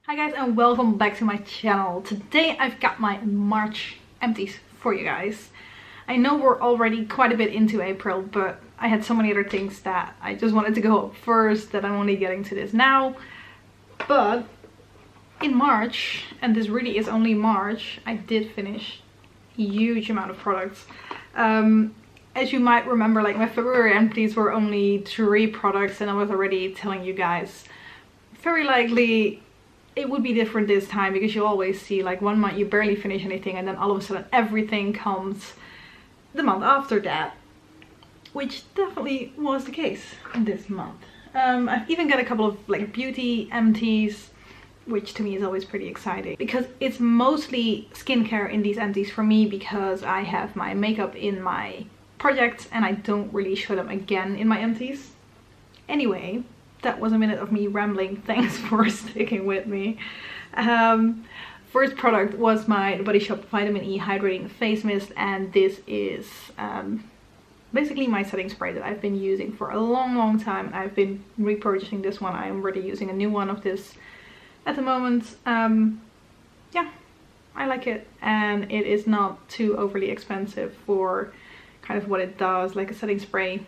Hi guys and welcome back to my channel. Today I've got my March empties for you guys. I know we're already quite a bit into April, but I had so many other things that I just wanted to go up first that I'm only getting to this now. But in March, and this really is only March, I did finish a huge amount of products. As you might remember, like my February empties were only 3 products and I was already telling you guys very likely it would be different this time, because you always see like 1 month you barely finish anything and then all of a sudden everything comes the month after that, which definitely was the case in this month. I've even got a couple of like beauty empties, which to me is always pretty exciting because it's mostly skincare in these empties for me, because I have my makeup in my projects and I don't really show them again in my empties. Anyway, that was a minute of me rambling. Thanks for sticking with me. First product was my The Body Shop Vitamin E Hydrating Face Mist, and this is basically my setting spray that I've been using for a long time. I've been repurchasing this one. I'm already using a new one of this at the moment. Yeah, I like it, and it is not too overly expensive for kind of what it does, like a setting spray.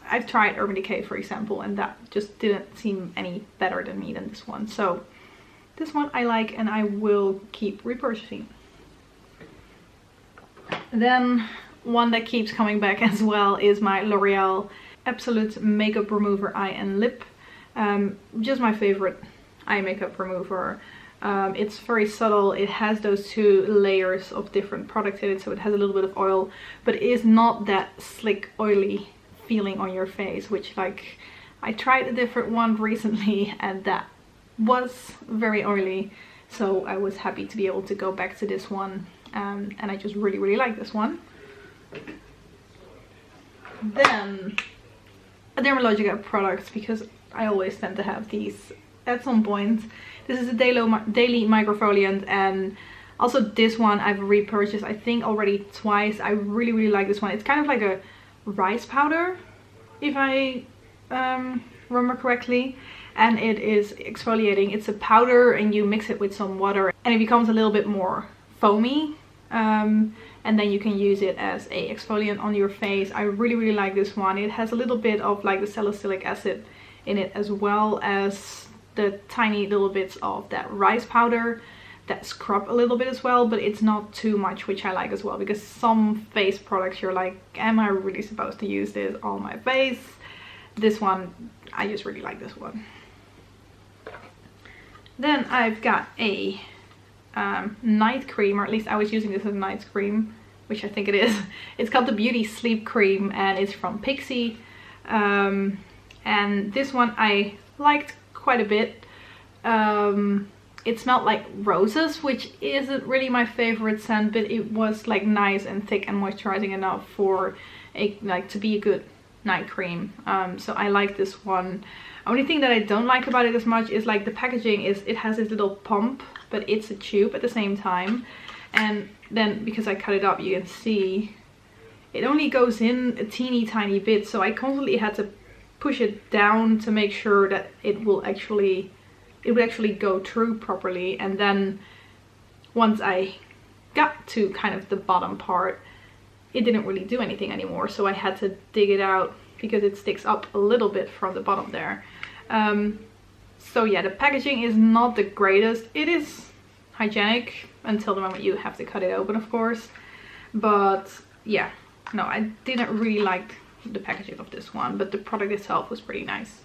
I've tried Urban Decay, for example, and that just didn't seem any better than this one. So this one I like and I will keep repurchasing. Then one that keeps coming back as well is my L'Oreal Absolute Makeup Remover Eye and Lip. Just my favorite eye makeup remover. It's very subtle. It has those 2 layers of different products in it, so it has a little bit of oil, but it is not that slick, oily feeling on your face, which, like, I tried a different one recently and that was very oily, so I was happy to be able to go back to this one, and I just really like this one. Then a Dermalogica product, because I always tend to have these at some point. This is a daily Microfoliant, and also this one I've repurchased I think already twice. I really like this one. It's kind of like a rice powder, if I remember correctly, and it is exfoliating. It's a powder and you mix it with some water and it becomes a little bit more foamy, and then you can use it as a exfoliant on your face. I really like this one. It has a little bit of like the salicylic acid in it, as well as the tiny little bits of that rice powder that scrub a little bit as well, but it's not too much, which I like as well, because some face products you're like, am I really supposed to use this on my face? This one, I just really like this one. Then I've got a night cream, or at least I was using this as a night cream, which I think it is. It's called the Beauty Sleep Cream and it's from Pixi. And this one I liked quite a bit. It smelled like roses, which isn't really my favorite scent, but it was like nice and thick and moisturizing enough for to be a good night cream. So I like this one. Only thing that I don't like about it as much is like the packaging is, it has this little pump, but it's a tube at the same time. And then because I cut it up, you can see it only goes in a teeny tiny bit, so I constantly had to push it down to make sure that it would actually go through properly. And then once I got to kind of the bottom part, it didn't really do anything anymore, so I had to dig it out because it sticks up a little bit from the bottom there. So yeah, the packaging is not the greatest. It is hygienic until the moment you have to cut it open, of course, but yeah, no, I didn't really like the packaging of this one, but the product itself was pretty nice.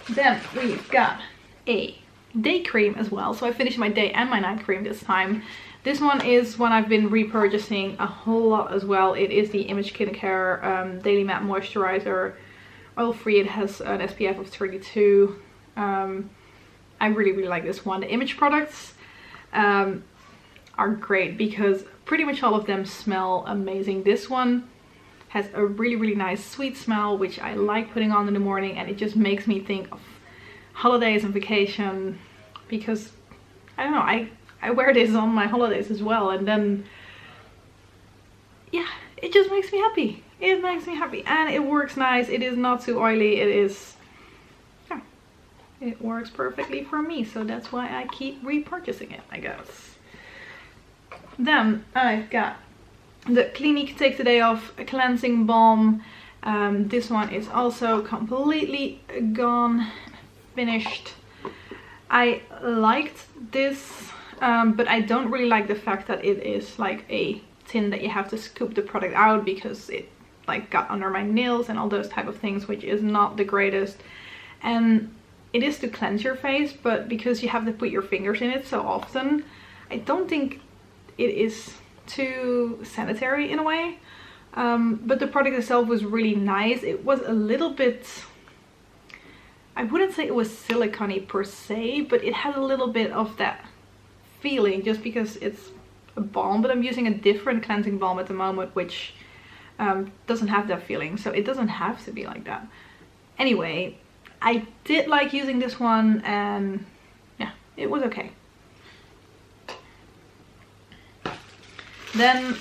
Then we've got a day cream as well, so I finished my day and my night cream this time. This one is one I've been repurchasing a whole lot as well. It is the Image Skincare Daily Matte Moisturizer, oil free. It has an SPF of 32. I really like this one. The Image products are great because pretty much all of them smell amazing. This one has a really nice sweet smell, which I like putting on in the morning, and it just makes me think of holidays and vacation, because I don't know, I wear this on my holidays as well, and then yeah, it just makes me happy. It makes me happy and it works nice. It is not too oily. It is, yeah, it works perfectly for me, so that's why I keep repurchasing it, I guess. Then I've got the Clinique Take the Day Off Cleansing Balm. This one is also completely gone, finished. I liked this, but I don't really like the fact that it is like a tin that you have to scoop the product out, because it like got under my nails and all those type of things, which is not the greatest. And it is to cleanse your face, but because you have to put your fingers in it so often, I don't think it is too sanitary in a way. But the product itself was really nice. It was a little bit, I wouldn't say it was silicone-y per se, but it had a little bit of that feeling just because it's a balm. But I'm using a different cleansing balm at the moment, which doesn't have that feeling, so it doesn't have to be like that. Anyway, I did like using this one, and yeah, it was okay. Then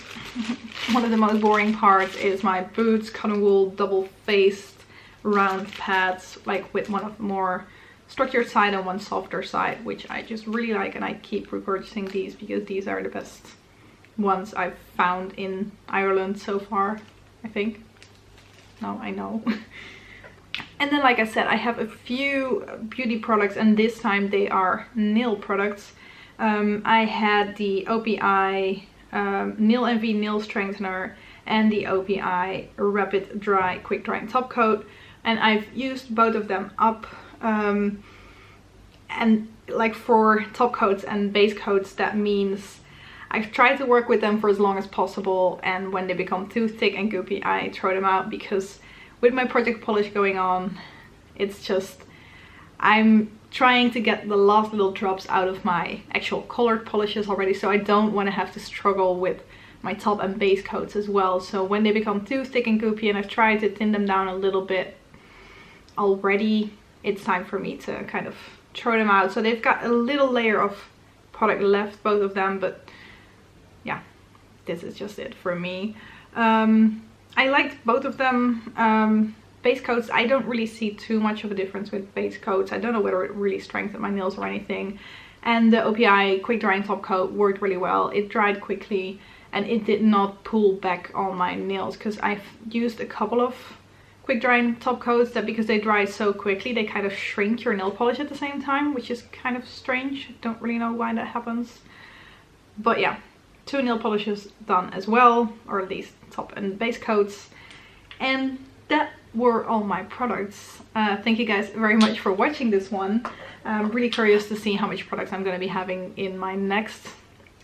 one of the most boring parts is my Boots cotton wool double-faced round pads, like with one of the more structured side and one softer side, which I just really like, and I keep repurchasing these because these are the best ones I've found in Ireland so far, I think. No, I know. And then, like I said, I have a few beauty products, and this time they are nail products. I had the OPI Nail Envy Nail Strengthener and the OPI Rapid Dry Quick Drying Top Coat, and I've used both of them up. And like for top coats and base coats, that means I've tried to work with them for as long as possible, and when they become too thick and goopy, I throw them out, because with my project polish going on, it's just, I'm trying to get the last little drops out of my actual colored polishes already, so I don't want to have to struggle with my top and base coats as well. So when they become too thick and goopy, and I've tried to thin them down a little bit already, it's time for me to kind of throw them out. So they've got a little layer of product left, both of them, but yeah, this is just it for me. I liked both of them. Base coats, I don't really see too much of a difference with base coats. I don't know whether it really strengthened my nails or anything. And the OPI Quick Drying Top Coat worked really well. It dried quickly and it did not pull back on my nails, because I've used a couple of quick drying top coats that, because they dry so quickly, they kind of shrink your nail polish at the same time, which is kind of strange. I don't really know why that happens. But yeah, 2 nail polishes done as well, or at least top and base coats. And that were all my products. Thank you guys very much for watching this one. I'm really curious to see how much products I'm going to be having in my next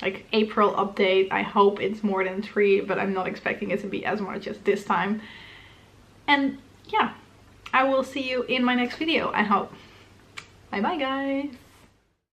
like April update. I hope it's more than 3, but I'm not expecting it to be as much as this time. And yeah, I will see you in my next video, I hope. Bye bye guys.